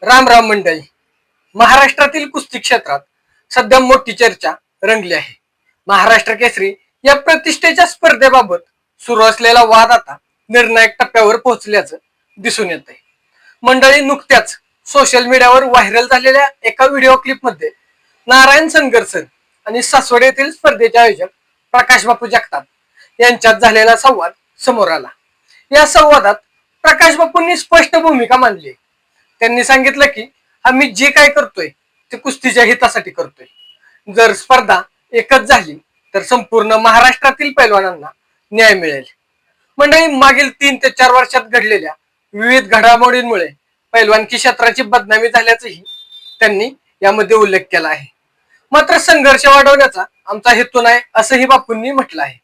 राम राम मंडळी. महाराष्ट्रातील कुस्ती क्षेत्रात सध्या मोठी चर्चा रंगली आहे. महाराष्ट्र केसरी या प्रतिष्ठेच्या स्पर्धेबाबत सुरू असलेला वाद आता निर्णायक टप्प्यावर पोहोचल्याचं दिसून येत आहे. मंडळी, नुकत्याच सोशल मीडियावर व्हायरल झालेल्या एका व्हिडिओ क्लिपमध्ये नारायण सनगरकर आणि सासवड येथील स्पर्धेचे आयोजक प्रकाश बापू जगताप यांच्यात झालेला संवाद समोर आला. या संवादात प्रकाश बापूंनी स्पष्ट भूमिका मांडली. त्यांनी सांगितलं की आम्ही जे काय करतोय ते कुस्तीच्या हितासाठी करतोय. जर स्पर्धा एकच झाली तर संपूर्ण महाराष्ट्रातील पैलवानांना न्याय मिळेल. मंडळी, मागील 3 ते 4 वर्षात घडलेल्या विविध घडामोडींमुळे पैलवानकी क्षेत्राची बदनामी झाल्याचंही त्यांनी यामध्ये उल्लेख केला आहे. मात्र संघर्ष वाढवण्याचा आमचा हेतू नाही असंही बापूंनी म्हटलं आहे.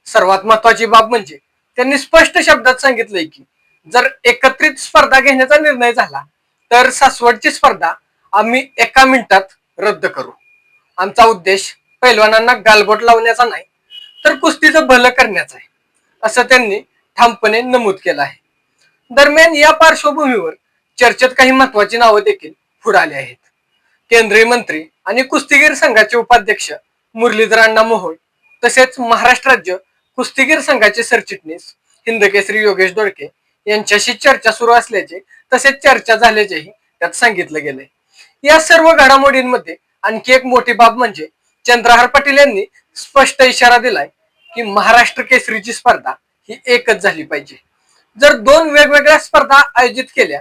सर्वात महत्वाची बाब म्हणजे त्यांनी स्पष्ट शब्दात सांगितलंय की जर एकत्रित स्पर्धा घेण्याचा निर्णय झाला तर सासवडची स्पर्धा आम्ही 1 मिनिटात रद्द करू. आमचा उद्देश पैलवानांना गालबोट लावण्याचा नाही तर कुस्तीचं भलं करण्याचा आहे, असं त्यांनी ठामपणे नमूद केलं आहे. दरम्यान या पार्श्वभूमीवर चर्चेत काही महत्वाची नावं देखील पुढे आली आहेत. केंद्रीय मंत्री आणि कुस्तीगीर संघाचे उपाध्यक्ष मुरलीधर अण्णा मोहोळ, तसेच महाराष्ट्र राज्य कुस्तीगीर संघाचे सरचिटणीस हिंदकेसरी योगेश दोळके यांच्याशी चर्चा सुरू असल्याचे तसेच चर्चा झाल्याचेही त्यात सांगितलं गेलंय. या सर्व घडामोडींमध्ये आणखी एक मोठी बाब म्हणजे चंद्रहार पाटील यांनी स्पष्ट इशारा दिलाय की महाराष्ट्र केसरीची स्पर्धा ही एकच झाली पाहिजे. जर 2 वेगवेगळ्या स्पर्धा आयोजित केल्या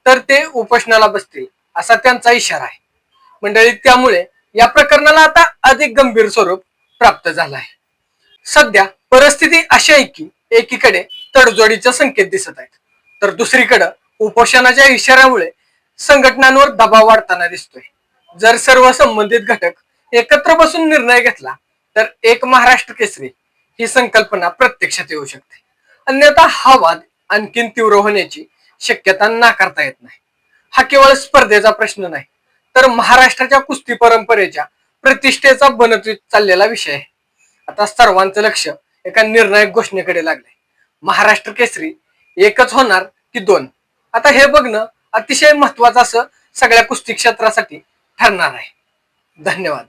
तर ते उपोषणाला बसतील असा त्यांचा इशारा आहे. मंडळी, त्यामुळे या प्रकरणाला आता अधिक गंभीर स्वरूप प्राप्त झालं आहे. सध्या परिस्थिती अशी आहे की एकीकडे तडजोडीचे संकेत दिसत आहेत तर दुसरीकडे उपोषणाच्या इशाऱ्यामुळे संघटनांवर दबाव वाढताना दिसतोय. जर सर्व संबंधित घटक एकत्र बसून निर्णय घेतला तर एक महाराष्ट्र केसरी ही संकल्पना प्रत्यक्षात येऊ शकते. अन्यथा हा वाद आणखीन तीव्र होण्याची शक्यता नाकारता येत नाही. हा केवळ स्पर्धेचा प्रश्न नाही तर महाराष्ट्राच्या कुस्ती परंपरेच्या प्रतिष्ठेचा बनत चाललेला विषय आहे. आता सर्वांचं लक्ष एका निर्णायक घोषणेकडे लागलंय. महाराष्ट्र केसरी एकच होणार की 2? आता हे बघणं अतिशय महत्वाचं असं सगळ्या कुस्ती क्षेत्रासाठी ठरणार आहे. धन्यवाद.